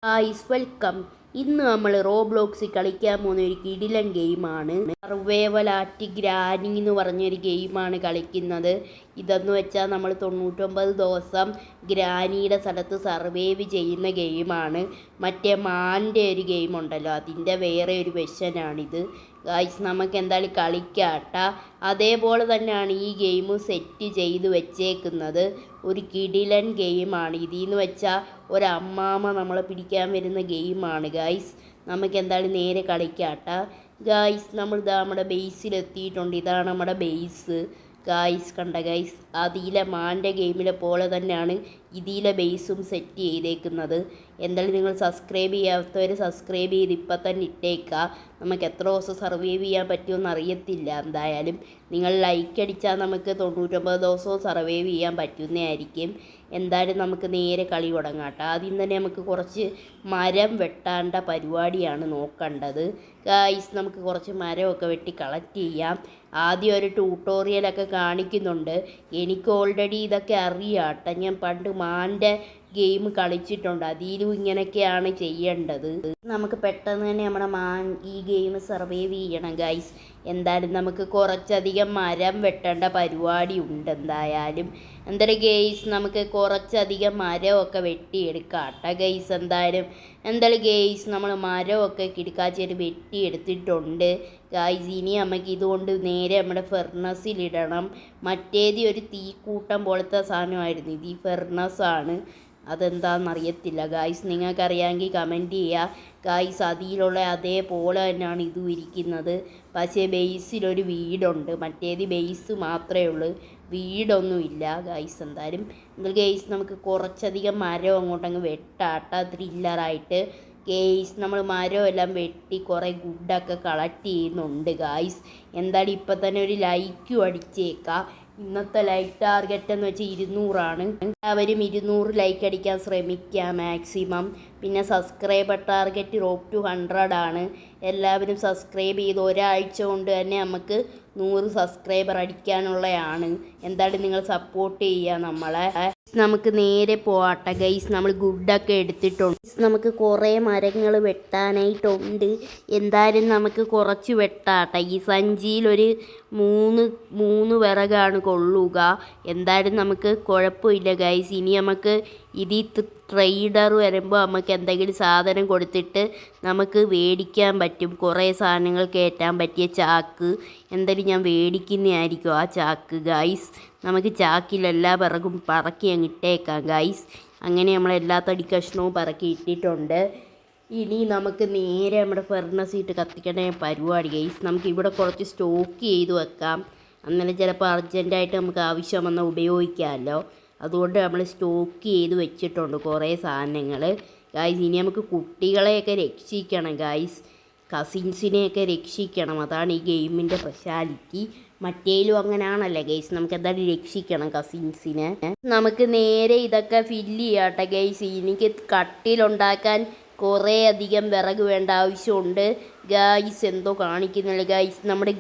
Guys welcome. ഇന്ന് നമ്മൾ റോബ്ലോക്സിൽ കളിക്കാൻ പോകുന്ന ഒരു കിടിലൻ ഗെയിമാണ്. സർവൈവൽ ആറ്റ് ഗ്രാനി എന്ന് പറഞ്ഞൊരു ഗെയിമാണ് കളിക്കുന്നത്. ഇതെന്ന് വെച്ചാൽ നമ്മൾ 99 ദിവസം ഗ്രാനിയുടെ സ്ഥലത്ത് സർവൈവ് ചെയ്യുന്ന ഗെയിമാണ്. മറ്റേ മാൻ്റെ ഒരു ഗെയിം ഉണ്ടല്ലോ, അതിൻ്റെ വേറെ ഒരു വെർഷനാണിത്. ഗായ്സ് നമുക്ക് എന്തായാലും കളിക്കാട്ട. അതേപോലെ തന്നെയാണ് ഈ ഗെയിം സെറ്റ് ചെയ്ത് വെച്ചേക്കുന്നത്. ഒരു കിടിലൻ ഗെയിമാണ്. ഇതിന്ന് വെച്ചാൽ ഒരമ്മാമ നമ്മളെ പിടിക്കാൻ വരുന്ന ഗെയിമാണ് ഗായ്സ്. നമുക്ക് എന്തായാലും നേരെ കളിക്കാട്ട. ഗായ്സ് നമ്മൾ നമ്മുടെ ബേസിലെത്തിയിട്ടുണ്ട്. ഇതാണ് നമ്മുടെ ബേസ് ഗായ്സ്. കണ്ട ഗായ്സ്, അതിലെ മാൻ്റെ ഗെയിമിലെ പോലെ തന്നെയാണ് ഇതിലെ ബേസും സെറ്റ് ചെയ്തേക്കുന്നത്. എന്തായാലും നിങ്ങൾ സബ്സ്ക്രൈബ് ചെയ്യാത്തവർ സബ്സ്ക്രൈബ് ചെയ്ത് ഇപ്പം തന്നെ ഇട്ടേക്കുക. നമുക്ക് എത്ര ദിവസം സർവൈവ് ചെയ്യാൻ പറ്റുമെന്ന് അറിയത്തില്ല. എന്തായാലും നിങ്ങൾ ലൈക്ക് അടിച്ചാൽ നമുക്ക് 99 ദിവസവും സർവൈവ് ചെയ്യാൻ പറ്റുന്നതായിരിക്കും. എന്തായാലും നമുക്ക് നേരെ കളി തുടങ്ങാട്ടോ. ആദ്യം തന്നെ നമുക്ക് കുറച്ച് മരം വെട്ടാണ്ട പരിപാടിയാണ് നോക്കേണ്ടത് ഗായ്സ്. നമുക്ക് കുറച്ച് മരമൊക്കെ വെട്ടി കളക്ട് ചെയ്യാം. ആദ്യം ഒരു ട്യൂട്ടോറിയലൊക്കെ കാണിക്കുന്നുണ്ട്. എനിക്ക് ഓൾറെഡി ഇതൊക്കെ അറിയാട്ടോ. ഞാൻ പണ്ട് മാൻ്റെ ഗെയിം കളിച്ചിട്ടുണ്ട്. അതിലും ഇങ്ങനെയൊക്കെയാണ് ചെയ്യേണ്ടത്. നമുക്ക് പെട്ടെന്ന് തന്നെ നമ്മുടെ മാൻ ഈ ഗെയിം സർവൈവ് ചെയ്യണം ഗൈസ്. എന്തായാലും നമുക്ക് കുറച്ചധികം മരം വെട്ടേണ്ട പരിപാടി ഉണ്ട്. എന്തായാലും ഗെയ്സ് നമുക്ക് കുറച്ചധികം മരമൊക്കെ വെട്ടിയെടുക്കാം ഗെയ്സ്. എന്തായാലും ഗെയ്സ് നമ്മൾ മരമൊക്കെ കിടക്കാച്ചേരി വെട്ടിയെടുത്തിട്ടുണ്ട് ഗായ്സ്. ഇനി നമുക്ക് ഇതുകൊണ്ട് നേരെ നമ്മുടെ ഫെർണസിലിടണം. മറ്റേത് ഒരു തീക്കൂട്ടം പോലത്തെ സാധനമായിരുന്നു. ഇത് ഈ ഫെർണസാണ്. അതെന്താണെന്നറിയത്തില്ല ഗായ്സ്. നിങ്ങൾക്കറിയാമെങ്കിൽ കമൻറ്റ് ചെയ്യുക ഗായ്സ്. അതിലുള്ള അതേപോലെ തന്നെയാണ് ഇതും ഇരിക്കുന്നത്. പക്ഷേ ബേസിലൊരു വീടുണ്ട്. മറ്റേത് ബേസ് മാത്രമേ ഉള്ളൂ, വീടൊന്നുമില്ല ഗായ്സ്. എന്തായാലും ഗെയ്സ് നമുക്ക് കുറച്ചധികം മരം അങ്ങോട്ടങ്ങ് വെട്ടാട്ട ത്രില്ലറായിട്ട് ഗെയ്സ്. നമ്മൾ മരം എല്ലാം വെട്ടി കുറേ ഗുഡൊക്കെ കളക്ട് ചെയ്യുന്നുണ്ട് ഗായ്സ്. എന്തായാലും ഇപ്പം തന്നെ ഒരു ലൈക്കും അടിച്ചേക്കാം. ഇന്നത്തെ ലൈക്ക് ടാർഗറ്റ് എന്ന് വെച്ചാൽ 200 എല്ലാവരും 200 ലൈക്ക് അടിക്കാൻ ശ്രമിക്കുക മാക്സിമം. പിന്നെ സബ്സ്ക്രൈബർ ടാർഗറ്റ് റോപ്പ് ടു 100 എല്ലാവരും സബ്സ്ക്രൈബ് ചെയ്ത് ഒരാഴ്ച കൊണ്ട് തന്നെ നമുക്ക് 100 സബ്സ്ക്രൈബർ അടിക്കാനുള്ളതാണ്. എന്തായാലും നിങ്ങൾ സപ്പോർട്ട് ചെയ്യുക നമ്മളെ. നമുക്ക് നേരെ പോവാട്ടെ ഗൈസ്. നമ്മൾ ഗുഡൊക്കെ എടുത്തിട്ടുണ്ട്. നമുക്ക് കുറേ മരങ്ങൾ വെട്ടാനായിട്ടുണ്ട്. എന്തായാലും നമുക്ക് കുറച്ച് വെട്ടാട്ടെ. ഈ സഞ്ചിയിലൊരു 3 വിറകാണ് കൊള്ളുക. എന്തായാലും നമുക്ക് കുഴപ്പമില്ല ഗൈസ്. ഇനി നമുക്ക് ഇതിൽ ട്രേഡർ വരുമ്പോൾ നമുക്ക് എന്തെങ്കിലും സാധനം കൊടുത്തിട്ട് നമുക്ക് മേടിക്കാൻ പറ്റും. കുറേ സാധനങ്ങൾ കയറ്റാൻ പറ്റിയ ചാക്ക് എന്തായാലും ഞാൻ മേടിക്കുന്നതായിരിക്കും ആ ചാക്ക് ഗൈസ്. നമുക്ക് ചാക്കിലെല്ലാ വിറകും പറക്കി അങ്ങിട്ടേക്കാം ഗൈസ്. അങ്ങനെ നമ്മളെല്ലാ തടി കഷ്ണവും പറക്കി ഇട്ടിട്ടുണ്ട്. ഇനി നമുക്ക് നേരെ നമ്മുടെ ഫെർണസീട്ട് കത്തിക്കണ പരിപാടി ഗൈസ്. നമുക്ക് ഇവിടെ കുറച്ച് സ്റ്റോക്ക് ചെയ്ത് വെക്കാം. അന്നേരം ചിലപ്പോൾ അർജൻറ്റായിട്ട് നമുക്ക് ആവശ്യം വന്നാൽ ഉപയോഗിക്കാമല്ലോ. അതുകൊണ്ട് നമ്മൾ സ്റ്റോക്ക് ചെയ്ത് വെച്ചിട്ടുണ്ട് കുറേ സാധനങ്ങൾ ഗായ്സ്. ഇനി നമുക്ക് കുട്ടികളെയൊക്കെ രക്ഷിക്കണം ഗായ്സ്. കസിൻസിനെയൊക്കെ രക്ഷിക്കണം. അതാണ് ഈ ഗെയിമിൻ്റെ സ്പെഷ്യാലിറ്റി. മറ്റേലും അങ്ങനെയാണല്ലേ ഗൈസ്. നമുക്ക് എന്തായാലും രക്ഷിക്കണം കസിൻസിനെ. നമുക്ക് നേരെ ഇതൊക്കെ ഫില്ല് ചെയ്യാട്ടെ ഗൈസ്. എനിക്ക് കട്ടിലുണ്ടാക്കാൻ കുറേ അധികം വിറക് വേണ്ട ആവശ്യമുണ്ട് ഗായ്സ്. എന്തോ കാണിക്കുന്നില്ല ഗായ്സ്. നമ്മുടെ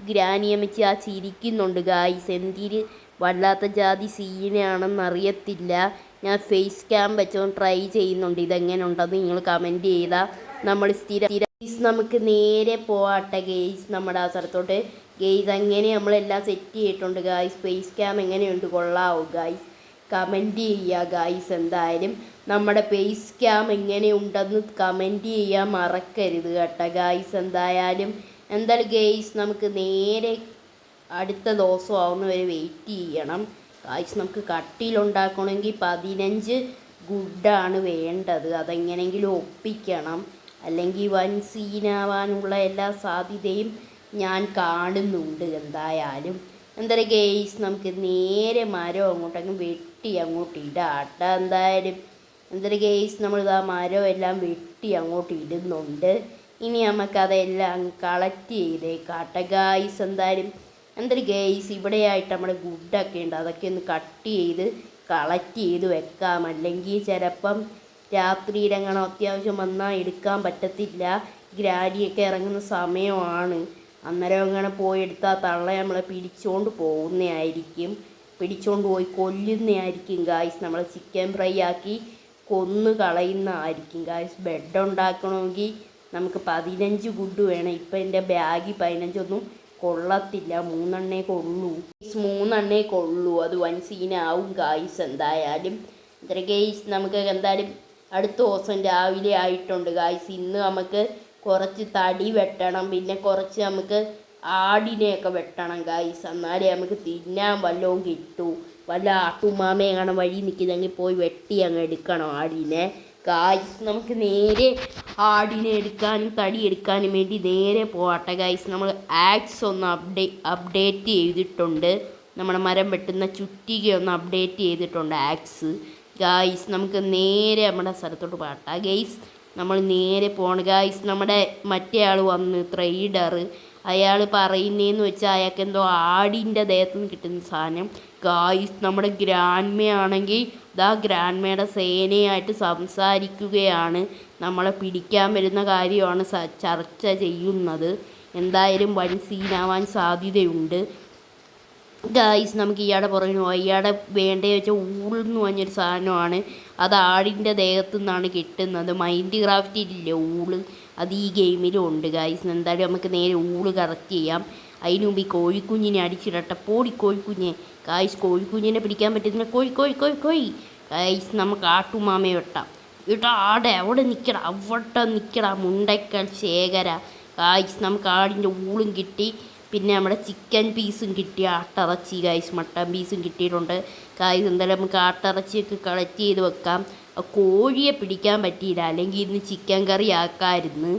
ഗ്രാനിയമ്മച്ചി ആ ചിരിക്കുന്നുണ്ട് ഗായ്സ്. എന്തിന് വല്ലാത്ത ജാതി സീനാണെന്നറിയത്തില്ല. ഞാൻ ഫേസ് ക്യാം വെച്ചോണ്ട് ട്രൈ ചെയ്യുന്നുണ്ട്. ഇതെങ്ങനെ ഉണ്ടെന്ന് നിങ്ങൾ കമൻറ്റ് ചെയ്താൽ നമ്മൾ സ്ഥിരം നമുക്ക് നേരെ പോവാട്ടെ ഗെയ്സ് നമ്മുടെ ആ സ്ഥലത്തോട്ട് ഗെയ്സ്. അങ്ങനെ നമ്മളെല്ലാം സെറ്റ് ചെയ്തിട്ടുണ്ട് ഗായ്സ്. ഫേസ് ക്യാം എങ്ങനെയുണ്ട്, കൊള്ളാവോ ഗായ്സ്? കമൻറ്റ് ചെയ്യുക ഗായ്സ്. എന്തായാലും നമ്മുടെ ഫേസ് ക്യാം എങ്ങനെയുണ്ടെന്ന് കമൻറ്റ് ചെയ്യാൻ മറക്കരുത് കേട്ടോ ഗായ്സ്. എന്തായാലും ഗെയ്സ് നമുക്ക് നേരെ അടുത്ത ദിവസം ആവുന്നവരെ വെയിറ്റ് ചെയ്യണം ഗായ്സ്. നമുക്ക് കട്ടിലുണ്ടാക്കണമെങ്കിൽ 15 ഗുഡാണ് വേണ്ടത്. അതെങ്ങനെയെങ്കിലും ഒപ്പിക്കണം, അല്ലെങ്കിൽ വൻ സീനാവാനുള്ള എല്ലാ സാധ്യതയും ഞാൻ കാണുന്നുണ്ട്. എന്തായാലും ഗെയ്സ് നമുക്ക് നേരെ മരം അങ്ങോട്ടങ്ങ് വെട്ടി അങ്ങോട്ട് ഇടാട്ട. എന്തായാലും ഗെയ്സ് നമ്മളിതാ മരം എല്ലാം വെട്ടി അങ്ങോട്ട് ഇടുന്നുണ്ട്. ഇനി നമുക്കതെല്ലാം കളക്ട് ചെയ്തേക്കാട്ട ഗായ്സ്. എന്തായാലും ഗെയ്സ് ഇവിടെയായിട്ട് നമ്മുടെ ഗുഡൊക്കെ ഉണ്ട്. അതൊക്കെ ഒന്ന് കട്ട് ചെയ്ത് കളക്ട് ചെയ്ത് വെക്കാം. അല്ലെങ്കിൽ ചിലപ്പം രാത്രിയിലെങ്ങനെ അത്യാവശ്യം വന്നാൽ എടുക്കാൻ പറ്റത്തില്ല. ഗ്രാനിയൊക്കെ ഇറങ്ങുന്ന സമയമാണ്. അന്നേരം അങ്ങനെ പോയി എടുത്താൽ തള്ള നമ്മളെ പിടിച്ചുകൊണ്ട് പോകുന്നതായിരിക്കും. പിടിച്ചുകൊണ്ട് പോയി കൊല്ലുന്നതായിരിക്കും ഗായ്സ്. നമ്മൾ ചിക്കൻ ഫ്രൈ ആക്കി കൊന്നു കളയുന്നതായിരിക്കും ഗായ്സ്. ബെഡ് ഉണ്ടാക്കണമെങ്കിൽ നമുക്ക് 15 ഗുഡ് വേണം. ഇപ്പം എൻ്റെ ബാഗിൽ 15 കൊള്ളത്തില്ല, 3 കൊള്ളൂ. 3 കൊള്ളൂ. അത് വൻ സീനാവും ഗായ്സ്. എന്തായാലും ഗെയ്സ് നമുക്ക് എന്തായാലും അടുത്ത ദിവസം രാവിലെ ആയിട്ടുണ്ട് ഗായ്സ്. ഇന്ന് നമുക്ക് കുറച്ച് തടി വെട്ടണം, പിന്നെ കുറച്ച് നമുക്ക് ആടിനെയൊക്കെ വെട്ടണം ഗായ്സ്. എന്നാലേ നമുക്ക് തിന്നാൻ വല്ലതും കിട്ടൂ. വല്ല ആട്ടുമാമയും കാണാൻ വഴി നിൽക്കുന്നെങ്കിൽ പോയി വെട്ടി അങ്ങ് എടുക്കണം ആടിനെ ഗായ്സ്. നമുക്ക് നേരെ ആടിനെ എടുക്കാനും തടി എടുക്കാനും വേണ്ടി നേരെ പോകട്ടെ ഗായ്സ്. നമ്മൾ ആക്സ് ഒന്ന് അപ്ഡേറ്റ് ചെയ്തിട്ടുണ്ട്. നമ്മുടെ മരം വെട്ടുന്ന ചുറ്റിക ഒന്ന് അപ്ഡേറ്റ് ചെയ്തിട്ടുണ്ട് ആക്സ് ഗായ്സ്. നമുക്ക് നേരെ നമ്മുടെ സ്ഥലത്തോട്ട് പോകട്ടെ ഗൈസ്. നമ്മൾ നേരെ പോകണം ഗായ്സ്. നമ്മുടെ മറ്റേ ആൾ വന്ന് ട്രേഡർ, അയാൾ പറയുന്നതെന്ന് വെച്ചാൽ അയാൾക്ക് എന്തോ ആടിൻ്റെ ദേഹത്തു നിന്ന് കിട്ടുന്ന സാധനം ഗായ്സ്. നമ്മുടെ ഗ്രാൻഡ്മയാണെങ്കിൽ ഗ്രാൻഡ്മയുടെ സേനയായിട്ട് സംസാരിക്കുകയാണ്. നമ്മളെ പിടിക്കാൻ വരുന്ന കാര്യമാണ് ചർച്ച ചെയ്യുന്നത്. എന്തായാലും വൻ സീനാവാൻ സാധ്യതയുണ്ട് ഗായ്സ്. നമുക്ക് ഇയാടെ പുറകിന് പോകാം. ഇയാടെ വേണ്ടതെന്ന് വെച്ചാൽ ഊളെന്ന് പറഞ്ഞൊരു സാധനമാണ്. അത് ആടിൻ്റെ ദേഹത്തു നിന്നാണ് കിട്ടുന്നത്. മൈൻഡ് ക്രാഫ്റ്റിലില്ലേ ഊള്, അത് ഈ ഗെയിമിലും ഉണ്ട് ഗായ്സ്. എന്തായാലും നമുക്ക് നേരെ ഊള് കറക്റ്റ് ചെയ്യാം. അതിന് മുമ്പ് ഈ കോഴിക്കുഞ്ഞിനെ അടിച്ചിടട്ടെ. പോടി കോഴിക്കുഞ്ഞെ ഗായ്സ്. കോഴിക്കുഞ്ഞിനെ പിടിക്കാൻ പറ്റുന്ന കോഴി ഗായ്സ്. നമുക്ക് ആട്ടുമാമയെ വെട്ടാം. ഇട്ടാ ആടെ അവിടെ നിൽക്കടാ, അവിടെ നിൽക്കടാ മുണ്ടക്കൽ ശേഖര ഗായ്സ്. നമുക്ക് ആടിൻ്റെ ഊളും കിട്ടി, പിന്നെ നമ്മുടെ ചിക്കൻ പീസും കിട്ടി, ആട്ടിറച്ചി ഗായ്സ്. മട്ടൻ പീസും കിട്ടിയിട്ടുണ്ട് ഗായ്സ്. എന്തായാലും നമുക്ക് ആട്ടിറച്ചിയൊക്കെ കളക്ട് ചെയ്ത് വെക്കാം. കോഴിയെ പിടിക്കാൻ പറ്റിയില്ല, അല്ലെങ്കിൽ ഇന്ന് ചിക്കൻ കറി ആക്കാമായിരുന്നു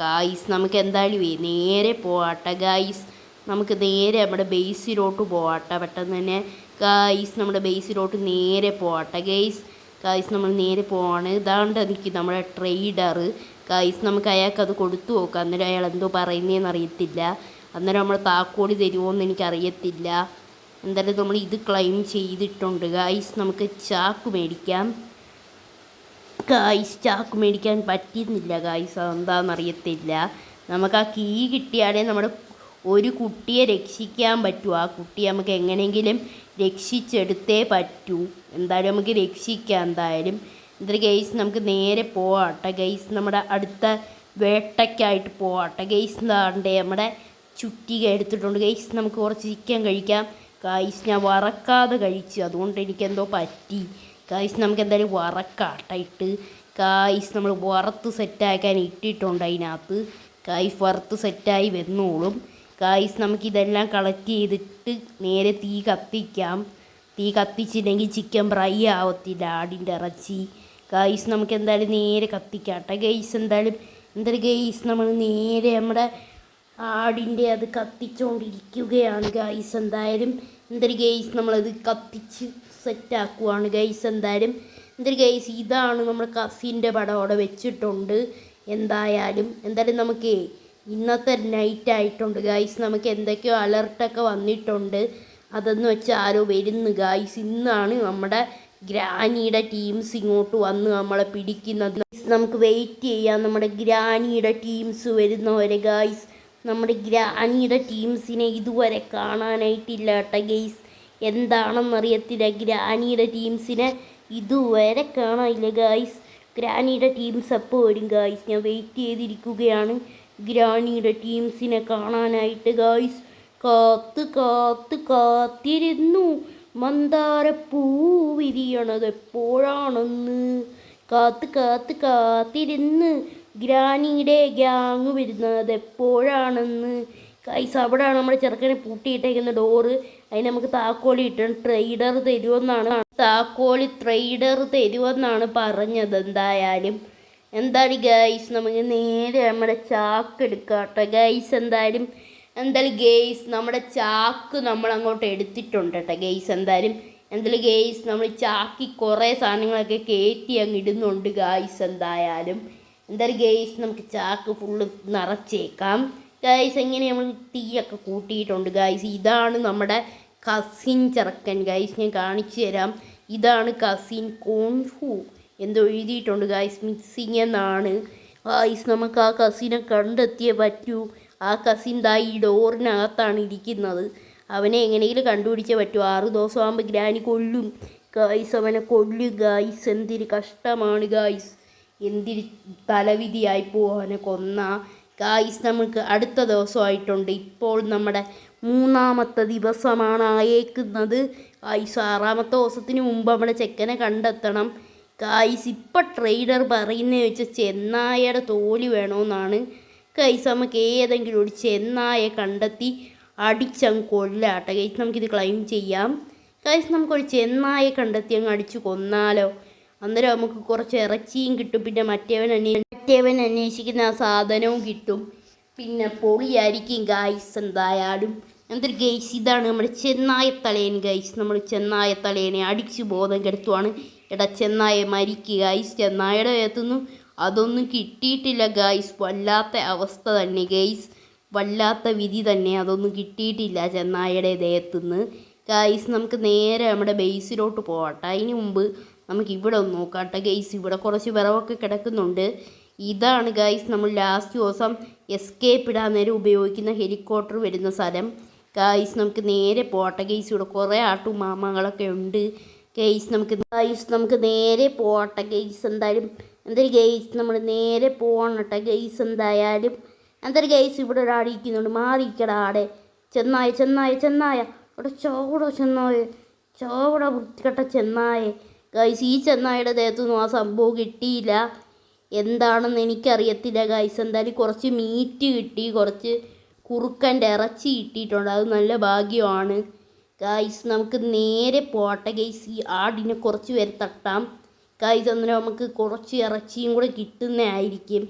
ഗായ്സ്. നമുക്ക് എന്തായാലും നേരെ പോവാട്ടെ ഗായ്സ്. നമുക്ക് നേരെ നമ്മുടെ ബേസിലോട്ട് പോവാട്ടെ പെട്ടെന്ന് തന്നെ ഗായ്സ്. നമ്മുടെ ബേസിലോട്ട് നേരെ പോവാട്ടെ ഗൈസ്. നമ്മൾ നേരെ പോവാണ്. ഇതാണ്ട് എനിക്ക് നമ്മുടെ ട്രേഡർ ഗായ്സ്. നമുക്ക് അയാൾക്ക് അത് കൊടുത്തു നോക്കാം. അന്നേരം അയാൾ എന്തോ പറയുന്നതെന്ന് അറിയത്തില്ല. അന്നേരം നമ്മൾ താക്കോടി തരുമോയെന്ന് എനിക്കറിയത്തില്ല. എന്തായാലും നമ്മൾ ഇത് ക്ലെയിം ചെയ്തിട്ടുണ്ട് ഗായ്സ്. നമുക്ക് ചാക്ക് മേടിക്കാം ഗായ്സ്. ചാക്ക് മേടിക്കാൻ പറ്റുന്നില്ല ഗായ്സ്, അതെന്താണെന്നറിയത്തില്ല. നമുക്ക് ആ കീ കിട്ടിയാലേ നമ്മുടെ ഒരു കുട്ടിയെ രക്ഷിക്കാൻ പറ്റൂ. ആ കുട്ടിയെ നമുക്ക് എങ്ങനെയെങ്കിലും രക്ഷിച്ചെടുത്തേ പറ്റൂ. എന്തായാലും നമുക്ക് രക്ഷിക്കാം എന്തായാലും. എന്തായാലും ഗൈസ് നമുക്ക് നേരെ പോവാട്ടെ ഗൈസ്. നമ്മുടെ അടുത്ത വേട്ടയ്ക്കായിട്ട് പോവാട്ടെ ഗൈസ്. എന്താണ്ടേ നമ്മുടെ ചുറ്റിക എടുത്തിട്ടുണ്ട് ഗൈസ്. നമുക്ക് കുറച്ച് ചിക്കൻ കഴിക്കാം ഗൈസ്. ഞാൻ വറക്കാതെ കഴിച്ചു, അതുകൊണ്ട് എനിക്കെന്തോ പറ്റി ഗൈസ്. നമുക്ക് എന്തായാലും വറക്കാട്ടായിട്ട് ഗൈസ്. നമ്മൾ വറുത്ത് സെറ്റാക്കാൻ ഇട്ടിട്ടുണ്ട് അതിനകത്ത് ഗൈസ്. വറുത്ത് സെറ്റായി വന്നോളും ഗൈസ്. നമുക്കിതെല്ലാം കളക്ട് ചെയ്തിട്ട് നേരെ തീ കത്തിക്കാം. തീ കത്തിച്ചില്ലെങ്കിൽ ചിക്കൻ ഫ്രൈ ആവത്തില്ല ആടിൻ്റെ ഇറച്ചി ഗൈസ്. നമുക്ക് എന്തായാലും നേരെ കത്തിക്കാട്ടെ ഗൈസ്. എന്തായാലും ഗൈസ് നമ്മൾ നേരെ നമ്മുടെ ആടിൻ്റെ അത് കത്തിച്ചുകൊണ്ടിരിക്കുകയാണ് ഗൈസ്. എന്തായാലും ഗൈസ് നമ്മളത് കത്തിച്ച് സെറ്റാക്കുവാണ് ഗൈസ്. എന്തായാലും ഗൈസ് ഇതാണ് നമ്മുടെ കസിൻ്റെ പടം അവിടെ വെച്ചിട്ടുണ്ട്. എന്തായാലും നമുക്ക് ഇന്നത്തെ നൈറ്റ് ആയിട്ടുണ്ട് ഗൈസ്. നമുക്ക് എന്തൊക്കെയോ അലർട്ടൊക്കെ വന്നിട്ടുണ്ട്. അതെന്ന് വെച്ചാൽ ആരോ വരുന്നു ഗൈസ്. ഇന്നാണ് നമ്മുടെ ഗ്രാനിയുടെ ടീംസ് ഇങ്ങോട്ട് വന്ന് നമ്മളെ പിടിക്കുന്നത്. നമുക്ക് വെയിറ്റ് ചെയ്യാം നമ്മുടെ ഗ്രാനിയുടെ ടീംസ് വരുന്നവരെ ഗൈസ്. നമ്മുടെ ഗ്രാനിയുടെ ടീംസിനെ ഇതുവരെ കാണാനായിട്ടില്ല കേട്ടോ ഗൈസ്. എന്താണെന്നറിയത്തില്ല, ഗ്രാനിയുടെ ടീംസിനെ ഇതുവരെ കാണാനില്ല ഗൈസ്. ഗ്രാനിയുടെ ടീംസ് എപ്പോൾ വരും ഗൈസ്? ഞാൻ വെയിറ്റ് ചെയ്തിരിക്കുകയാണ് ഗ്രാനിയുടെ ടീംസിനെ കാണാനായിട്ട് ഗൈസ്. കാത്തിരുന്നു മന്ദാരപ്പൂ വിരിയണത് എപ്പോഴാണെന്ന്. കാത്തിരുന്ന് ഗ്രാനിയുടെ ഗ്യാങ് വരുന്നത് എപ്പോഴാണെന്ന് ഗൈസ്. അവിടെയാണ് നമ്മുടെ ചെറുക്കനെ പൂട്ടിയിട്ടേക്കുന്ന ഡോറ്. അതിന് നമുക്ക് താക്കോലി ഇട്ടാണ് ട്രേഡർ തരുമെന്നാണ് പറഞ്ഞത്. എന്തായാലും ഗൈസ് നമുക്ക് നേരെ നമ്മുടെ ചാക്ക് എടുക്കാട്ടോ ഗൈസ്. എന്തായാലും ഗൈസ് നമ്മുടെ ചാക്ക് നമ്മൾ അങ്ങോട്ട് എടുത്തിട്ടുണ്ട് കേട്ടോ ഗൈസ്. എന്തായാലും ഗൈസ് നമ്മൾ ചാക്കി കുറേ സാധനങ്ങളൊക്കെ കയറ്റി അങ്ങ് ഇടുന്നുണ്ട് ഗൈസ്. എന്തായാലും ഗൈസ് നമുക്ക് ചാക്ക് ഫുള്ള് നിറച്ചേക്കാം ഗൈസ്. എങ്ങനെ നമ്മൾ തീയൊക്കെ കൂട്ടിയിട്ടുണ്ട് ഗൈസ്. ഇതാണ് നമ്മുടെ കസിൻ ചെറുക്കൻ ഗൈസ്. ഞാൻ കാണിച്ചു തരാം. ഇതാണ് കസിൻ കോൺഫു എന്തോ എഴുതിയിട്ടുണ്ട് ഗൈസ്. മിക്സിങ് എന്നാണ് ഗൈസ്. നമുക്ക് ആ കസിനെ കണ്ടെത്തിയേ പറ്റൂ. ആ കസിൻ ഈ ഡോറിനകത്താണ് ഇരിക്കുന്നത്. അവനെ എങ്ങനെയെങ്കിലും കണ്ടുപിടിച്ചേ പറ്റൂ. 6 ദിവസമാകുമ്പോൾ ഗ്രാനി കൊല്ലും ഗായ്സ് അവനെ കൊല്ലും ഗായ്സ്. എന്തൊരു കഷ്ടമാണ് ഗായ്സ്, എന്തൊരു തലവിധിയായി അവനെ കൊന്ന ഗായ്സ്. നമുക്ക് അടുത്ത ദിവസമായിട്ടുണ്ട്. ഇപ്പോൾ നമ്മുടെ 3-ാമത്തെ ദിവസമാണ് ആയേക്കുന്നത് ഗായ്സ്. 6-ാമത്തെ ദിവസത്തിന് മുമ്പ് നമ്മുടെ ചെക്കനെ കണ്ടെത്തണം ഗായ്സ്. ഇപ്പം ട്രെയിലർ പറയുന്നത് വെച്ചാൽ ചെന്നായയുടെ തോല് വേണമെന്നാണ് ഗായ്സ്. നമുക്ക് ഏതെങ്കിലും ഒരു ചെന്നായെ കണ്ടെത്തി അടിച്ചങ്ങ് കൊല്ലാട്ടെ ഗായ്സ്. നമുക്കിത് ക്ലെയിം ചെയ്യാം ഗായ്സ്. നമുക്കൊരു ചെന്നായെ കണ്ടെത്തി അങ്ങ് അടിച്ച് കൊന്നാലോ? അന്നേരം നമുക്ക് കുറച്ച് ഇറച്ചിയും കിട്ടും, പിന്നെ മറ്റേവൻ അന്വേഷിക്കുന്ന ആ സാധനവും കിട്ടും. പിന്നെ പൊളിയായിരിക്കും ഗായ്സ് എന്തായാലും. എന്തൊരു ഗൈസ്, ഇതാണ് നമ്മുടെ ചെന്നായത്തലേൻ ഗൈസ്. നമ്മൾ ചെന്നായത്തലേനെ അടിച്ച് ബോധം കെടുത്തുവാണ്. എടാ ചെന്നായെ മരിക്കുക ഗൈസ്. ചെന്നായുടെ ദേഹത്തുനിന്ന് അതൊന്നും കിട്ടിയിട്ടില്ല ഗൈസ്. വല്ലാത്ത അവസ്ഥ തന്നെ ഗൈസ്, വല്ലാത്ത വിധി തന്നെ. അതൊന്നും കിട്ടിയിട്ടില്ല ചെന്നായയുടെ ദേഹത്തുനിന്ന് ഗൈസ്. നമുക്ക് നേരെ നമ്മുടെ ബേസിലോട്ട് പോകട്ടെ. അതിന് മുമ്പ് നമുക്ക് ഇവിടെ ഒന്ന് നോക്കാട്ടെ ഗൈസ്. ഇവിടെ കുറച്ച് വിറവൊക്കെ കിടക്കുന്നുണ്ട്. ഇതാണ് ഗൈസ് നമ്മൾ ലാസ്റ്റ് ദിവസം എസ്കേപ്പ് ഇടാൻ നേരം ഉപയോഗിക്കുന്ന ഹെലികോപ്റ്റർ വരുന്ന സ്ഥലം ഗൈസ്. നമുക്ക് നേരെ പോകട്ടെ ഗൈസ്. ഇവിടെ കുറേ ആട്ടുമാമകളൊക്കെ ഉണ്ട് ഗൈസ്. നമുക്ക് നേരെ പോകട്ടെ ഗൈസ്. എന്തായാലും എന്തൊരു ഗൈസ്, നമ്മൾ നേരെ പോകണട്ടെ ഗൈസ്. എന്തായാലും എന്തൊരു ഗൈസ്, ഇവിടെ ഒരാൾ ഇരിക്കുന്നുണ്ട്. മാറിക്കട ആടെ. ചെന്നായ അവിടെ ചോട വൃത്തികെട്ട ചെന്നായ ഗൈസ്. ഈ ചെന്നായുടെ ദേഹത്തൊന്നും ആ സംഭവം കിട്ടിയില്ല. എന്താണെന്ന് എനിക്കറിയത്തില്ല ഗൈസ്. എന്തായാലും കുറച്ച് മീറ്റ് കിട്ടി, കുറച്ച് കുറുക്കൻ്റെ ഇറച്ചി കിട്ടിയിട്ടുണ്ട്. അത് നല്ല ഭാഗ്യമാണ് ഗൈസ്. നമുക്ക് നേരെ പോട്ടെ ഗൈസ്. ഈ ആടിനെ കുറച്ച് പേര് തട്ടാം ഗൈസ്. അന്നേരം നമുക്ക് കുറച്ച് ഇറച്ചിയും കൂടെ കിട്ടുന്നതായിരിക്കും.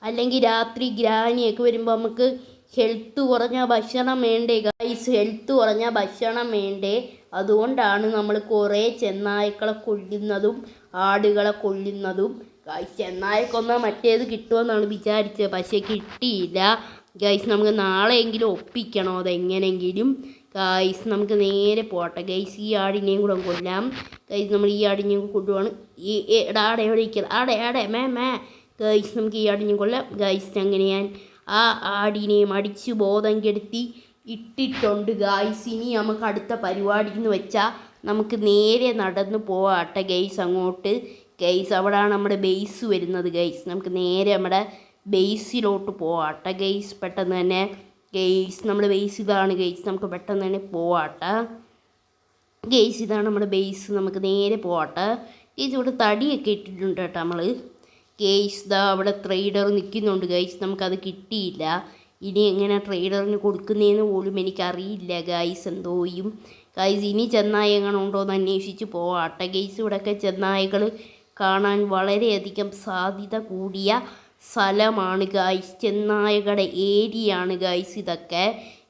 അല്ലെങ്കിൽ രാത്രി ഗ്രാനിയൊക്കെ വരുമ്പോൾ നമുക്ക് ഹെൽത്ത് കുറഞ്ഞ ഭക്ഷണം വേണ്ടേ ഗൈസ്. ഹെൽത്ത് കുറഞ്ഞ ഭക്ഷണം വേണ്ടേ. അതുകൊണ്ടാണ് നമ്മൾ കുറേ ചെന്നായ്ക്കളെ കൊല്ലുന്നതും ആടുകളെ കൊല്ലുന്നതും ഗൈസ്. ചെന്നായക്കൊന്നാൽ മറ്റേത് കിട്ടുമെന്നാണ് വിചാരിച്ചത്, പക്ഷേ കിട്ടിയില്ല ഗൈസ്. നമുക്ക് നാളെയെങ്കിലും ഒപ്പിക്കണം അതെങ്ങനെയെങ്കിലും ഗൈസ്. നമുക്ക് നേരെ പോട്ടെ ഗൈസ്. ഈ ആടിനെയും കൂടെ കൊല്ലാം ഗൈസ്. നമ്മൾ ഈ ആടിനെയും കൊല്ലുവാണ്. ഈ ആടെ എവിടെ ഇരിക്കണം? ആടെ മേ ഗൈസ്. നമുക്ക് ഈ ആടിനെയും കൊല്ലാം ഗൈസ്. അങ്ങനെ ഞാൻ ആ ആടിനെയും അടിച്ച് ബോധം കെടുത്തി ഇട്ടിട്ടുണ്ട് ഗൈസ്. ഇനി നമുക്ക് അടുത്ത പരിപാടി എന്ന് വെച്ചാൽ നമുക്ക് നേരെ നടന്ന് പോവാട്ടെ ഗൈസ് അങ്ങോട്ട് ഗൈസ്. അവിടെയാണ് നമ്മുടെ ബേസ് വരുന്നത് ഗൈസ്. നമുക്ക് നേരെ നമ്മുടെ ബേസിലോട്ട് പോവാട്ടെ ഗൈസ്. പെട്ടെന്ന് തന്നെ ഗൈസ് നമ്മുടെ ബേസ് ഇതാണ് ഗൈസ്. നമുക്ക് പെട്ടെന്ന് തന്നെ പോവാട്ടെ ഗൈസ്. ഇതാണ് നമ്മുടെ ബേസ്. നമുക്ക് നേരെ പോവാട്ടെ ഗൈസ്. ഇവിടെ തടിയൊക്കെ ഇട്ടിട്ടുണ്ട് കേട്ടോ നമ്മൾ ഗൈസ്. ദാ അവിടെ ട്രേഡർ നിൽക്കുന്നുണ്ട് ഗൈസ്. നമുക്കത് കിട്ടിയില്ല. ഇനി എങ്ങനെ ട്രേഡറിന് കൊടുക്കുന്നതെന്ന് പോലും എനിക്കറിയില്ല ഗൈസ്. എന്തോയും ഗൈസ്. ഇനി ചെന്നായ എങ്ങനെ ഉണ്ടോയെന്ന് അന്വേഷിച്ച് പോവാട്ടെ ഗൈസ്. ഇവിടെയൊക്കെ ചെന്നായകൾ കാണാൻ വളരെയധികം സാധ്യത കൂടിയ സ്ഥലമാണ് ഗൈസ്. ചെന്നായകളുടെ ഏരിയയാണ് ഗൈസ് ഇതൊക്കെ.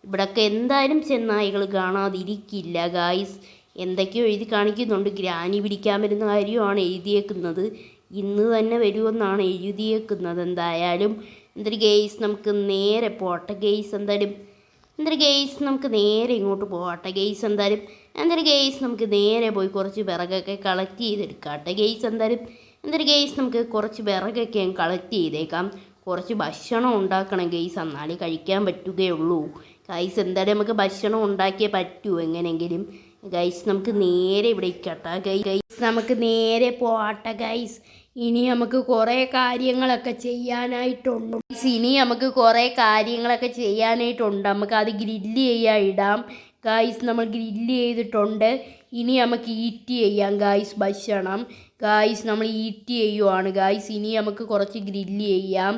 ഇവിടെയൊക്കെ എന്തായാലും ചെന്നായകൾ കാണാതിരിക്കില്ല ഗൈസ്. എന്തൊക്കെയോ എഴുതി കാണിക്കുന്നുണ്ട്. ഗ്രാനി പിടിക്കാൻ വരുന്ന കാര്യമാണ് എഴുതിയേക്കുന്നത്. ഇന്ന് തന്നെ വരുമെന്നാണ് എഴുതിയേക്കുന്നത്. എന്തായാലും എന്തൊരു ഗൈസ്, നമുക്ക് നേരെ പോട്ടെ ഗൈസ്. എന്തൊരു ഗൈസ്, നമുക്ക് നേരെ ഇങ്ങോട്ട് പോകട്ടെ ഗൈസ്. എന്തൊരു ഗൈസ്, നമുക്ക് നേരെ പോയി കുറച്ച് വിറകൊക്കെ കളക്ട് ചെയ്തെടുക്കാട്ടെ ഗൈസ്. എന്തൊരു ഗൈസ്, നമുക്ക് കുറച്ച് വിറകൊക്കെ കളക്ട് ചെയ്തേക്കാം. കുറച്ച് ഭക്ഷണം ഉണ്ടാക്കണം ഗൈസ്, എന്നാലേ കഴിക്കാൻ പറ്റുകയുള്ളൂ ഗൈസ്. എന്തായാലും നമുക്ക് ഭക്ഷണം ഉണ്ടാക്കിയേ പറ്റൂ എങ്ങനെയെങ്കിലും ഗൈസ്. നമുക്ക് നേരെ ഇവിടെ ഇരിക്കട്ടെ ഗൈസ്. നമുക്ക് നേരെ പോകട്ടെ ഗൈസ്. ഇനി നമുക്ക് കുറേ കാര്യങ്ങളൊക്കെ ചെയ്യാനായിട്ടുണ്ട്. നമുക്ക് അത് ഗ്രില്ല് ചെയ്യാൻ ഇടാം ഗൈസ്. നമ്മൾ ഗ്രില്ല് ചെയ്തിട്ടുണ്ട്. ഇനി നമുക്ക് ഈറ്റ് ചെയ്യാം ഗൈസ് ഭക്ഷണം ഗൈസ്. നമ്മൾ ഈറ്റ് ചെയ്യുവാണ് ഗൈസ്. ഇനി നമുക്ക് കുറച്ച് ഗ്രില്ല് ചെയ്യാം,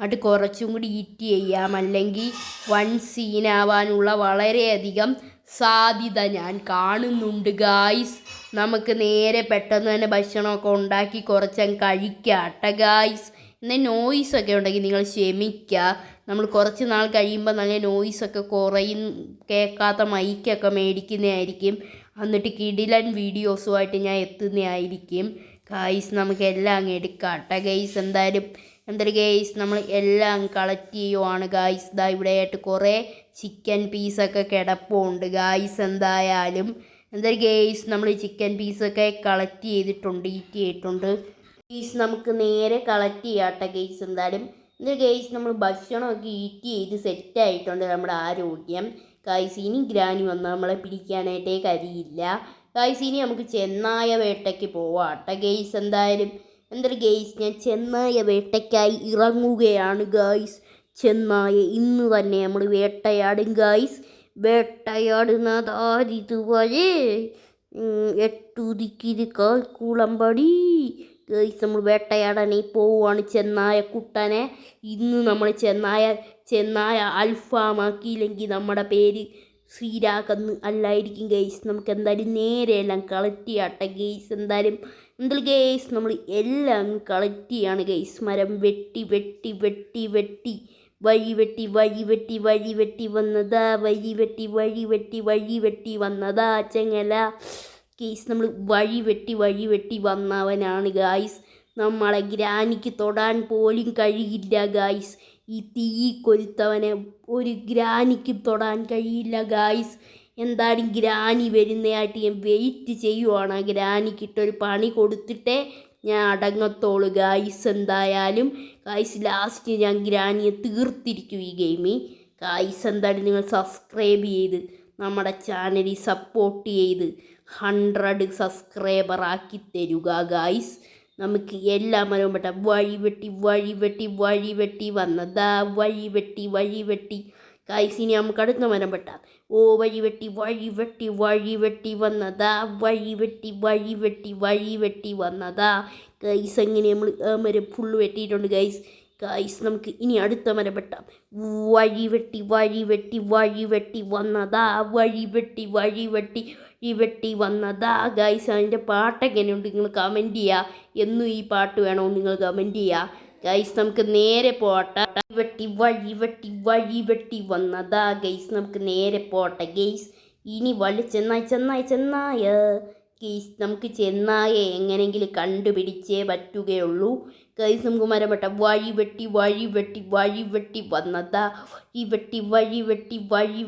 അത് കുറച്ചും കൂടി ഈറ്റ് ചെയ്യാം. അല്ലെങ്കിൽ വൺ സീനാവാനുള്ള വളരെയധികം സാധ്യത ഞാൻ കാണുന്നുണ്ട് ഗായ്സ്. നമുക്ക് നേരെ പെട്ടെന്ന് തന്നെ ഭക്ഷണമൊക്കെ ഉണ്ടാക്കി കുറച്ചങ്ങ് കഴിക്കാട്ടെ ഗായ്സ്. എന്നാൽ നോയ്സൊക്കെ ഉണ്ടെങ്കിൽ നിങ്ങൾ ക്ഷമിക്കുക. നമ്മൾ കുറച്ച് നാൾ കഴിയുമ്പോൾ നല്ല നോയ്സൊക്കെ കുറയും. കേൾക്കാത്ത മൈക്കൊക്കെ മേടിക്കുന്നതായിരിക്കും. എന്നിട്ട് കിടിലൻ വീഡിയോസുമായിട്ട് ഞാൻ എത്തുന്നതായിരിക്കും ഗായ്സ്. നമുക്ക് എല്ലാം അങ്ങ് എടുക്കാട്ടെ ഗൈസ്. എന്തൊരു ഗൈസ്, നമ്മൾ എല്ലാം കളക്ട് ചെയ്യുവാണ് ഗായ്സ്. ഇതാ ഇവിടെയായിട്ട് കുറേ ചിക്കൻ പീസൊക്കെ കിടപ്പുണ്ട് ഗായ്സ്. എന്തൊരു ഗൈസ്, നമ്മൾ ചിക്കൻ പീസൊക്കെ കളക്ട് ചെയ്തിട്ടുണ്ട്, ഈറ്റ് ചെയ്തിട്ടുണ്ട് ഗൈസ്. നമുക്ക് നേരെ കളക്ട് ചെയ്യാട്ടെ ഗൈസ്. എന്തൊരു ഗൈസ്, നമ്മൾ ഭക്ഷണമൊക്കെ ഈറ്റ് ചെയ്ത് സെറ്റായിട്ടുണ്ട് നമ്മുടെ ആരോഗ്യം ഗൈസ്. ഇനി ഗ്രാനി വന്നാൽ നമ്മളെ പിടിക്കാനായിട്ടേ കഴിയില്ല ഗൈസ് ഇനി നമുക്ക് ചെന്നായ വേട്ടയ്ക്ക് പോവാട്ടെ ഗെയ്സ്. എന്തായാലും ഗെയ്സ് ഞാൻ ചെന്നായ വേട്ടയ്ക്കായി ഇറങ്ങുകയാണ് ഗൈസ്. ചെന്നായ ഇന്ന് തന്നെ നമ്മൾ വേട്ടയാടും ഗൈസ്. വേട്ടയാടുന്നതാരിതുവരെ എട്ടുദിക്കിത് കാൽക്കുളമ്പടി. ഗൈസ് നമ്മൾ വേട്ടയാടാനായി പോവുകയാണ് ചെന്നായ കുട്ടനെ. ഇന്ന് നമ്മൾ ചെന്നായ അൽഫാമാക്കിയില്ലെങ്കിൽ നമ്മുടെ പേര് ശ്രീരാഗെന്ന് അല്ലായിരിക്കും ഗെയ്സ്. നമുക്ക് എന്തായാലും നേരെ എല്ലാം കളക്ട് ചെയ്യാട്ടെ ഗെയ്സ്. എന്തായാലും ഗെയ്സ് നമ്മൾ എല്ലാം കളക്ട് ചെയ്യാണ് ഗെയ്സ്. മരം വെട്ടി വെട്ടി വെട്ടി വെട്ടി വഴി വെട്ടി വഴി വെട്ടി വഴി വെട്ടി വന്നതാ. വഴി വെട്ടി വഴി വെട്ടി വഴി വെട്ടി വന്നതാ ചെങ്ങല ഗെയ്സ്. നമ്മൾ വഴി വെട്ടി വന്നവനാണ് ഗായ്സ്. നമ്മളെ ഗ്രാനിക്ക് തൊടാൻ പോലും കഴിയില്ല ഗായ്സ്. ഈ തീ കൊരുത്തവനെ ഒരു ഗ്രാനിക്ക് തൊടാൻ കഴിയില്ല ഗായ്സ്. എന്തായാലും ഗ്രാനി വരുന്നതായിട്ട് ഞാൻ വെയിറ്റ് ചെയ്യുവാണ്. ആ ഗ്രാനിക്കിട്ടൊരു പണി കൊടുത്തിട്ടേ ഞാൻ അടങ്ങത്തോളൂ ഗായ്സ്. എന്തായാലും ഗായ്സ് ലാസ്റ്റ് ഞാൻ ഗ്രാനിയെ തീർത്തിരിക്കും ഈ ഗെയിമിൽ. ഗായ്സ് എന്തായാലും നിങ്ങൾ സബ്സ്ക്രൈബ് ചെയ്ത് നമ്മുടെ ചാനലിൽ സപ്പോർട്ട് ചെയ്ത് 100 സബ്സ്ക്രൈബർ ആക്കി തരുക ഗായ്സ്. നമുക്ക് എല്ലാ മരവും പെട്ട വഴി വെട്ടി വന്നതാ. വഴി വെട്ടി ഗായ്സ്. ഇനി നമുക്ക് അടുത്ത മരം പെട്ടാം. ഓ വഴി വെട്ടി വന്നതാ. വഴി വെട്ടി വന്നതാ ഗൈസ്. അങ്ങനെ നമ്മൾ മരം ഫുള്ള് വെട്ടിയിട്ടുണ്ട് ഗൈസ്. ഗൈസ് നമുക്ക് ഇനി അടുത്ത മരം വെട്ടാം. വഴി വെട്ടി വന്നതാ. വഴി വെട്ടി വന്നതാ ഗൈസ്. അതിൻ്റെ പാട്ട് എങ്ങനെയുണ്ട് നിങ്ങൾ കമൻറ്റ് ചെയ്യുക. എന്നും ഈ പാട്ട് വേണോ നിങ്ങൾ കമൻറ്റ് ചെയ്യുക ഗൈസ്. നമുക്ക് നേരെ പോട്ടെ. വഴി വെട്ടി വന്നതാ ഗൈസ്. നമുക്ക് നേരെ പോട്ടെ ഗൈസ്. ഇനി ചെന്നായ ഗൈസ്. നമുക്ക് ചെന്നായെ എങ്ങനെയെങ്കിലും കണ്ടുപിടിച്ചേ പറ്റുകയുള്ളൂ ഗൈസ്. നമുക്ക് മരം വെട്ടാം. വഴി വെട്ടി വന്നതാ. വഴി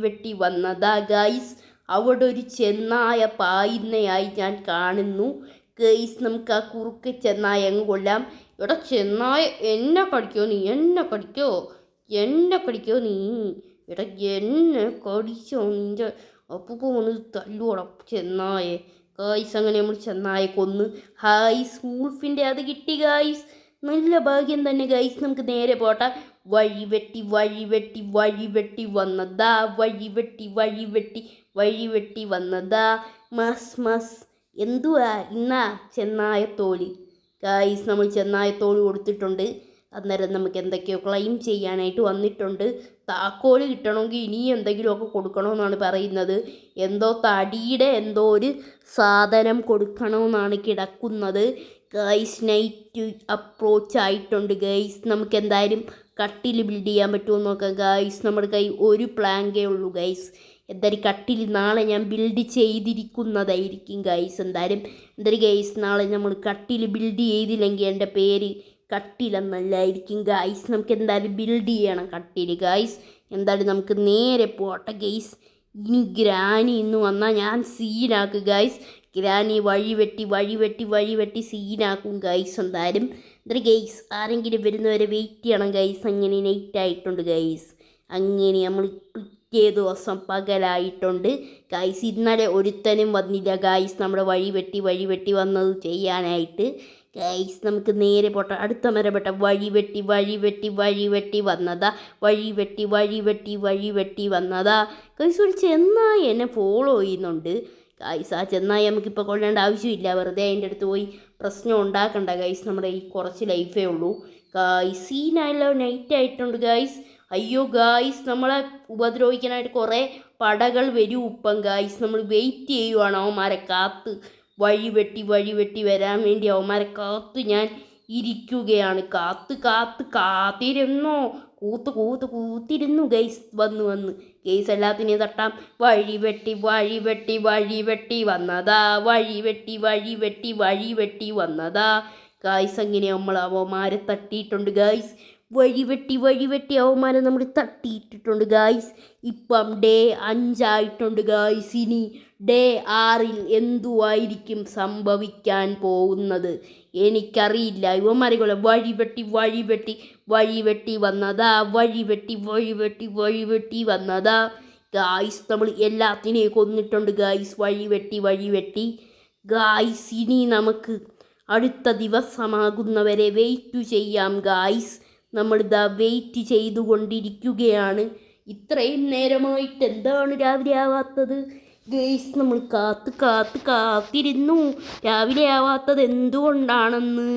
വെട്ടി വന്നതാ ഗൈസ്. അവിടെ ഒരു ചെന്നായ പായുന്നയായി ഞാൻ കാണുന്നു ഗൈസ്. നമുക്ക് ആ കുറുക്ക് ചെന്നായ അങ്ങ് കൊല്ലാം. എടാ ചെന്നായ എന്നെ കടിക്കോ നീ? എന്നെ കടിക്കോ നീ? എടാ എന്നെ കടിച്ചോ? നിൻ്റെ അപ്പൂപ്പ വന്ന് തല്ലുവോടാ ചെന്നായെ. ഗായ്സ് അങ്ങനെ നമ്മൾ ചെന്നായെ കൊന്ന്. ഹായ്സ് വൂൾഫിൻ്റെ അത് കിട്ടി ഗായ്സ്. നല്ല ഭാഗ്യം തന്നെ ഗൈസ്. നമുക്ക് നേരെ പോട്ടെ. വഴി വെട്ടി വന്നതാ. വഴി വെട്ടി വന്നതാ. മസ് എന്തുവാ ഇന്നാ ചെന്നായത്തോല് ഗായ്സ്. നമ്മൾ ചെന്നായത്തോല് കൊടുത്തിട്ടുണ്ട്. അന്നേരം നമുക്ക് എന്തൊക്കെയോ ക്ലെയിം ചെയ്യാനായിട്ട് വന്നിട്ടുണ്ട്. താക്കോല് കിട്ടണമെങ്കിൽ ഇനി എന്തെങ്കിലുമൊക്കെ കൊടുക്കണമെന്നാണ് പറയുന്നത്. എന്തോ തടിയുടെ എന്തോ ഒരു സാധനം കൊടുക്കണമെന്നാണ് കിടക്കുന്നത് ഗൈസ്. നൈറ്റ് അപ്രോച്ച് ആയിട്ടുണ്ട് ഗൈസ്. നമുക്ക് എന്തായാലും കട്ടിൽ ബിൽഡ് ചെയ്യാൻ പറ്റുമോ നോക്കാം ഗൈസ്. നമ്മുടെ കൈ ഒരു പ്ലാങ്കേ ഉള്ളൂ ഗൈസ്. എന്തായാലും കട്ടിൽ നാളെ ഞാൻ ബിൽഡ് ചെയ്തിരിക്കുന്നതായിരിക്കും ഗൈസ്. എന്തായാലും ഗൈസ് നാളെ നമ്മൾ കട്ടിൽ ബിൽഡ് ചെയ്തില്ലെങ്കിൽ എൻ്റെ പേര് കട്ടിലെന്നല്ലായിരിക്കും ഗൈസ്. നമുക്ക് എന്തായാലും ബിൽഡ് ചെയ്യണം കട്ടിൽ ഗൈസ്. എന്തായാലും നമുക്ക് നേരെ പോട്ടെ ഗൈസ്. ഇനി ഗ്രാനി ഇന്ന് വന്നാൽ ഞാൻ സീനാക്കും ഗൈസ്. ഗ്രാനി വഴി വെട്ടി സീനാക്കും ഗൈസ്. എന്തായാലും ഗൈസ് ആരെങ്കിലും വരുന്നവരെ വെയിറ്റ് ചെയ്യണം ഗൈസ്. അങ്ങനെ നൈറ്റ് ആയിട്ടുണ്ട് ഗൈസ്. അങ്ങനെ നമ്മൾ പിറ്റേ ദിവസം പകലായിട്ടുണ്ട് ഗൈസ്. ഇന്നലെ ഒരുത്തനും വന്നില്ല ഗൈസ് നമ്മുടെ വഴി വെട്ടി വന്നത് ചെയ്യാനായിട്ട് ഗൈസ്. നമുക്ക് നേരെ പോട്ടെ. അടുത്ത മരം പെട്ട വഴി വെട്ടി വന്നതാ. വഴി വെട്ടി വന്നതാ ഗൈസ്. ഒരു ചെന്നായി എന്നെ ഫോളോ ചെയ്യുന്നുണ്ട് ഗൈസ്. ആ ചെന്നായി നമുക്കിപ്പോൾ കൊള്ളേണ്ട ആവശ്യമില്ല. വെറുതെ അതിൻ്റെ അടുത്ത് പോയി പ്രശ്നം ഉണ്ടാക്കണ്ട ഗൈസ്. നമ്മുടെ ഈ കുറച്ച് ലൈഫേ ഉള്ളൂ ഗൈസ്. സീനായല്ലോ നൈറ്റ് ആയിട്ടുണ്ട് ഗൈസ്. അയ്യോ ഗായ്സ് നമ്മളെ ഉപദ്രവിക്കാനായിട്ട് കുറേ പടകൾ വരും ഇപ്പം ഗായ്സ്. നമ്മൾ വെയിറ്റ് ചെയ്യുവാണ് അവന്മാരെ കാത്ത്. വഴി വെട്ടി വരാൻ വേണ്ടി അവന്മാരെ കാത്ത് ഞാൻ ഇരിക്കുകയാണ്. കാത്തിരുന്നോ? കൂത്തിരുന്നു ഗൈസ്. വന്ന് ഗൈസ് എല്ലാത്തിനെയും തട്ടാം. വഴി വെട്ടി വന്നതാ. വഴി വെട്ടി വന്നതാ ഗായ്സ്. അങ്ങനെ നമ്മൾ അവന്മാരെ തട്ടിയിട്ടുണ്ട് ഗായ്സ്. വഴി വെട്ടി അവന്മാരെ നമ്മൾ തട്ടിയിട്ടിട്ടുണ്ട് ഗായ്സ്. ഇപ്പം ഡേ 5 ആയിട്ടുണ്ട് ഗായ്സ്. ഇനി ഡേ 6 എന്തുവായിരിക്കും സംഭവിക്കാൻ പോകുന്നത് എനിക്കറിയില്ല. ഇവന്മാരെ കൊള്ളാം. വഴി വെട്ടി വന്നതാ. വഴി വെട്ടി വന്നതാ ഗായ്സ് നമ്മൾ എല്ലാത്തിനെയും കൊന്നിട്ടുണ്ട് ഗായ്സ്. വഴി വെട്ടി ഗായ്സ്. ഇനി നമുക്ക് അടുത്ത ദിവസമാകുന്നവരെ വെയിറ്റ് ചെയ്യാം ഗായ്സ്. നമ്മളിതാ വെയിറ്റ് ചെയ്തുകൊണ്ടിരിക്കുകയാണ്. ഇത്രയും നേരമായിട്ട് എന്താണ് രാവിലെ ആവാത്തത് ഗൈസ്? നമ്മൾ കാത്തിരുന്നു രാവിലെ ആവാത്തത് എന്തുകൊണ്ടാണെന്ന്.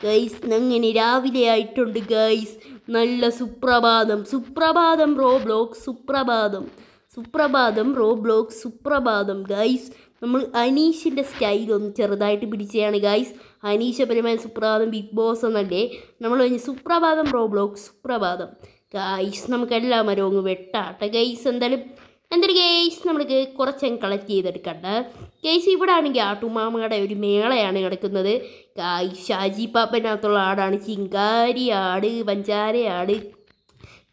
ഗൈസ് അങ്ങനെ രാവിലെ ആയിട്ടുണ്ട് ഗൈസ്. നല്ല സുപ്രഭാതം റോബ്ലോക്സ് സുപ്രഭാതം ഗൈസ്. നമ്മൾ അനീഷിൻ്റെ സ്റ്റൈൽ ഒന്ന് ചെറുതായിട്ട് പിടിച്ചതാണ് ഗൈസ്. അനീഷപരമായ സുപ്രഭാതം ബിഗ് ബോസ് എന്നല്ലേ നമ്മൾ സുപ്രഭാതം റോബ്ലോക്സ് സുപ്രഭാതം ഗൈസ്. നമുക്കെല്ലാം മരവും അങ്ങ് വെട്ടാട്ടെ ഗൈസ്. എന്തായാലും ഗൈസ് നമ്മൾക്ക് കുറച്ചങ്ങ് കളക്ട് ചെയ്തെടുക്കണ്ട ഗൈസ്. ഇവിടെ ആണെങ്കിൽ ആട്ടുമാമയുടെ ഒരു മേളയാണ് കിടക്കുന്നത് ഗൈസ്. ഷാജി പാപ്പനകത്തുള്ള ആടാണ് ചിങ്കാരി ആട്, പഞ്ചാര ആട്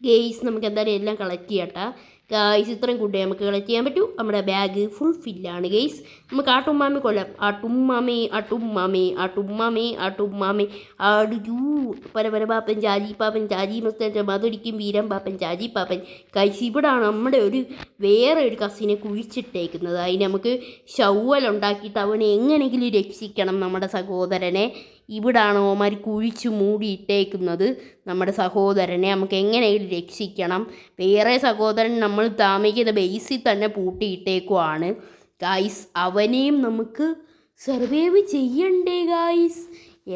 ഗൈസ്. നമുക്ക് എന്തായാലും എല്ലാം കളക്ട് ചെയ്യട്ടെ ഗൈസ്. ഇത്രയും കൂട്ടി നമുക്ക് കളക്ട് ചെയ്യാൻ പറ്റൂ. നമ്മുടെ ബാഗ് ഫുൾ ഫില്ലാണ് ഗൈസ്. നമുക്ക് ആട്ടുമ്മാമി കൊല്ലാം. ആട്ടുമ്മാമേ ആടു പരപര പാപ്പൻ ചാജി മസ്തൻ മധുരിക്കും വീരം പാപ്പൻ ചാജി പാപ്പൻ ഗൈസ്. ഇവിടാണ് നമ്മുടെ വേറെ ഒരു കസിനെ കുഴിച്ചിട്ടേക്കുന്നത്. അതിന് നമുക്ക് ഷവ്വലുണ്ടാക്കിയിട്ട് അവനെ എങ്ങനെയെങ്കിലും രക്ഷിക്കണം നമ്മുടെ സഹോദരനെ. ഇവിടാണ് ഓമാർ കുഴിച്ചു മൂടിയിട്ടേക്കുന്നത് നമ്മുടെ സഹോദരനെ. നമുക്ക് എങ്ങനെയെങ്കിലും രക്ഷിക്കണം. വേറെ സഹോദരൻ നമ്മൾ താമസിക്കുന്ന ബേസിൽ തന്നെ പൂട്ടിയിട്ടേക്കുവാണ് ഗായ്സ്. അവനെയും നമുക്ക് സർവൈവ് ചെയ്യണ്ടേ ഗായ്സ്?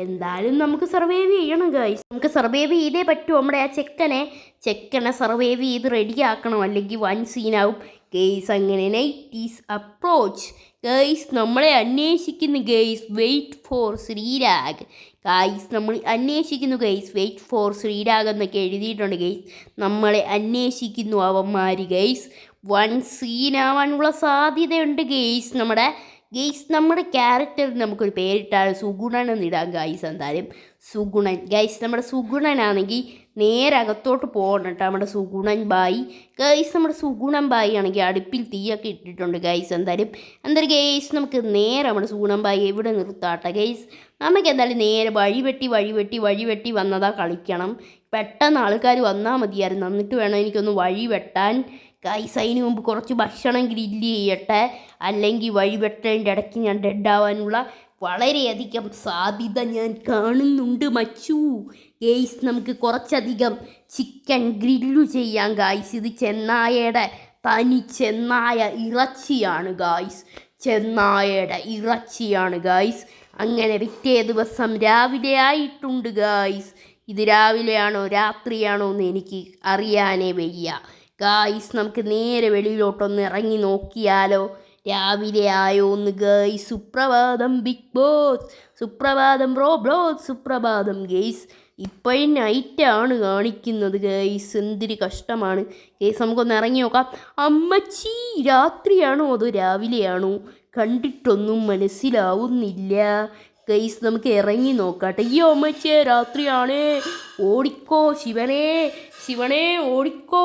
എന്തായാലും നമുക്ക് സർവൈവ് ചെയ്യണം ഗായ്സ്. നമുക്ക് സർവൈവ് ചെയ്തേ പറ്റൂ. നമ്മുടെ ആ ചെക്കനെ സർവൈവ് ചെയ്ത് റെഡിയാക്കണം, അല്ലെങ്കിൽ വൻ സീനാവും ഗെയ്സ്. അങ്ങനെ നൈറ്റ് ഈസ് അപ്രോച്ച് ഗൈസ്. നമ്മളെ അന്വേഷിക്കുന്നു guys. Wait for Sreerag guys. നമ്മൾ അന്വേഷിക്കുന്നു ഗൈസ്. വെയിറ്റ് ഫോർ ശ്രീരാഗ് എന്നൊക്കെ എഴുതിയിട്ടുണ്ട് ഗൈസ്. നമ്മളെ അന്വേഷിക്കുന്നു അവന്മാർ ഗൈസ്. വൺ സീനാവാനുള്ള സാധ്യതയുണ്ട് ഗൈസ്. നമ്മുടെ ക്യാരക്ടറിന് നമുക്കൊരു പേരിട്ടാൽ സുഗുണൻ എന്നിടാം ഗൈസ്. എന്തായാലും സുഗുണൻ ഗൈസ്. നമ്മുടെ സുഗുണനാണെങ്കിൽ നേരെ അകത്തോട്ട് പോകണം കേട്ടോ. നമ്മുടെ സുഗുണൻ ബായി ഗൈസ്. നമ്മുടെ സുഗുണൻ ബായി ആണെങ്കിൽ അടുപ്പിൽ തീയൊക്കെ ഇട്ടിട്ടുണ്ട് ഗൈസ്. എന്തായാലും ഗൈസ് നമുക്ക് നേരെ നമ്മുടെ സുഗുണൻ ബായി എവിടെ നിർത്താട്ടെ ഗൈസ്. നമുക്ക് എന്തായാലും നേരെ വഴി വെട്ടി വന്നതാ കളിക്കണം. പെട്ടെന്ന് ആൾക്കാർ വന്നാൽ മതിയായിരുന്നു. എന്നിട്ട് വേണം എനിക്കൊന്ന് വഴി വെട്ടാൻ ഗൈസ്. അതിന് മുമ്പ് കുറച്ച് ഭക്ഷണം ഗ്രില്ല് ചെയ്യട്ടെ, അല്ലെങ്കിൽ വഴി വെട്ടേൻ്റെ ഇടയ്ക്ക് ഞാൻ ഡെഡാവാനുള്ള വളരെയധികം സാധ്യത ഞാൻ കാണുന്നുണ്ട് മച്ചു ഗൈസ്. നമുക്ക് കുറച്ചധികം ചിക്കൻ ഗ്രില്ലു ചെയ്യാം ഗൈസ്. ഇത് തനി ചെന്നായ ഇറച്ചിയാണ് ഗൈസ്. അങ്ങനെ പിറ്റേ ദിവസം രാവിലെ ആയിട്ടുണ്ട് ഗൈസ്. ഇത് രാവിലെയാണോ രാത്രിയാണോ എന്ന് എനിക്ക് അറിയാനേ വയ്യ ഗൈസ്. നമുക്ക് നേരെ വെളിയിലോട്ടൊന്ന് ഇറങ്ങി നോക്കിയാലോ രാവിലെ ആയോ ഒന്ന് ഗൈസ്. സുപ്രഭാതം ബിഗ് ബോസ്, സുപ്രഭാതം റോബ്ലോക്സ്, സുപ്രഭാതം ഗൈസ്. ഇപ്പോഴും നൈറ്റാണ് കാണിക്കുന്നത് ഗൈസ്. എന്തൊരു കഷ്ടമാണ് ഗൈസ്. നമുക്കൊന്ന് ഇറങ്ങി നോക്കാം. അമ്മച്ചി രാത്രിയാണോ അതോ രാവിലെയാണോ കണ്ടിട്ടൊന്നും മനസ്സിലാവുന്നില്ല ഗൈസ്. നമുക്ക് ഇറങ്ങി നോക്കാട്ടെ. അയ്യോ അമ്മച്ചേ രാത്രിയാണേ, ഓടിക്കോ ശിവനേ ഓടിക്കോ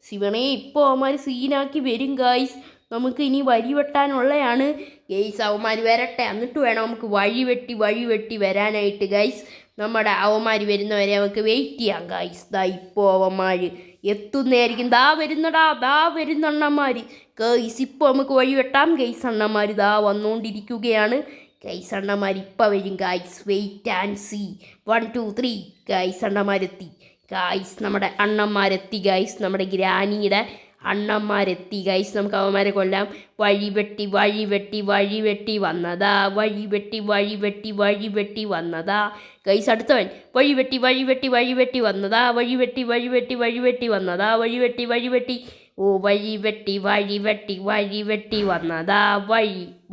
ശിവനേ ഇപ്പോൾ അവന്മാർ സീനാക്കി വരും ഗൈസ്. നമുക്ക് ഇനി വഴി വെട്ടാനുള്ളതാണ് ഗൈസ്. അവന്മാർ വരട്ടെ, എന്നിട്ട് വേണം നമുക്ക് വഴി വെട്ടി വരാനായിട്ട് ഗൈസ്. നമ്മുടെ അവന്മാർ വരുന്നവരെ നമുക്ക് വെയിറ്റ് ചെയ്യാം ഗൈസ്. ഇപ്പോൾ അവന്മാർ എത്തുന്നതായിരിക്കും. ദാ വരുന്നണ്ണന്മാർ ഗൈസ്. ഇപ്പോൾ നമുക്ക് വഴി വെട്ടാം ഗൈസ്. അണ്ണന്മാർ വന്നുകൊണ്ടിരിക്കുകയാണ് ഗൈസ്. അണ്ണന്മാർ ഇപ്പോൾ വരും guys. Wait and see. 1 2 3 guys. അണ്ണന്മാരെത്തി ഗൈസ്. നമ്മുടെ അണ്ണന്മാരെത്തി ഗൈസ്. നമ്മുടെ ഗ്രാനിയുടെ അണ്ണന്മാരെത്തി ഗൈസ്. നമുക്ക് അവന്മാരെ കൊല്ലാം. വഴി വെട്ടി വന്നതാ ഗൈസ്. അടുത്തവൻ വഴി വെട്ടി വന്നതാ ഓ വഴി വെട്ടി വന്നതാ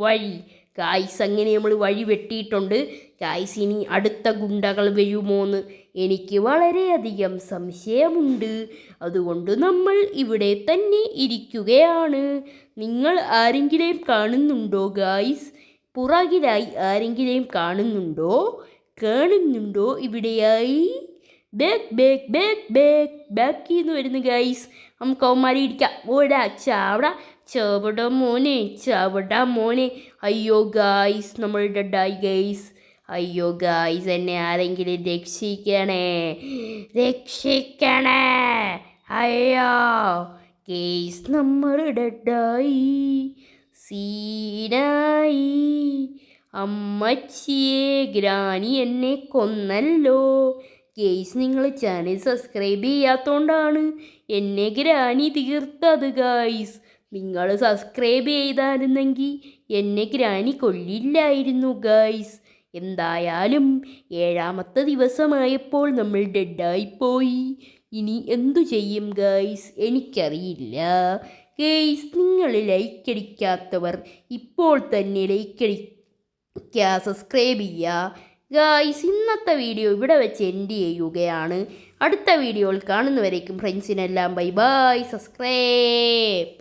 വഴി ഗായ്സ്. അങ്ങനെ നമ്മൾ വഴി വെട്ടിയിട്ടുണ്ട് ഗായ്സ്. ഇനി അടുത്ത ഗുണ്ടകൾ വരുമോയെന്ന് എനിക്ക് വളരെയധികം സംശയമുണ്ട്. അതുകൊണ്ട് നമ്മൾ ഇവിടെ തന്നെ ഇരിക്കുകയാണ്. നിങ്ങൾ ആരെങ്കിലും കാണുന്നുണ്ടോ ഗായ്സ്? പുറകിലായി ആരെങ്കിലും കാണുന്നുണ്ടോ? ഇവിടെയായി ബാക്കിൽ നിന്ന് വരുന്നു ഗൈസ്. നമുക്ക് അവന്മാരെ ഇടിക്കാം. ഓടാ ചാവട മോനെ. അയ്യോ ഗായ്സ്, നമ്മൾ ഡെഡായി ഗൈസ്. അയ്യോ ഗായ്സ്, എന്നെ ആരെങ്കിലും രക്ഷിക്കണേ. അയ്യാ കേസ് നമ്മൾ ഡെഡായി സീനായി. അമ്മച്ചിയെ ഗ്രാനി എന്നെ കൊന്നല്ലോ. കേസ് നിങ്ങൾ ചാനൽ സബ്സ്ക്രൈബ് ചെയ്യാത്തോണ്ടാണ് എന്നെ ഗ്രാനി തീർത്തത് ഗായ്സ്. നിങ്ങൾ സബ്സ്ക്രൈബ് ചെയ്തായിരുന്നെങ്കിൽ എന്നെ ഗ്രാനി കൊല്ലില്ലായിരുന്നു ഗായ്സ്. എന്തായാലും 7ാമത്തെ ദിവസമായപ്പോൾ നമ്മൾ ഡെഡായിപ്പോയി. ഇനി എന്തു ചെയ്യും ഗായ്സ് എനിക്കറിയില്ല. ഗായ്സ് നിങ്ങൾ ലൈക്ക് അടിക്കാത്തവർ ഇപ്പോൾ തന്നെ ലൈക്ക് അടിക്കുക, സബ്സ്ക്രൈബ് ചെയ്യുക. ഗായ്സ് ഇന്നത്തെ വീഡിയോ ഇവിടെ വെച്ച് എൻഡ് ചെയ്യുകയാണ്. അടുത്ത വീഡിയോയിൽ കാണുന്നവരേക്കും ഫ്രണ്ട്സിനെല്ലാം ബൈ ബൈ. സബ്സ്ക്രൈബ്.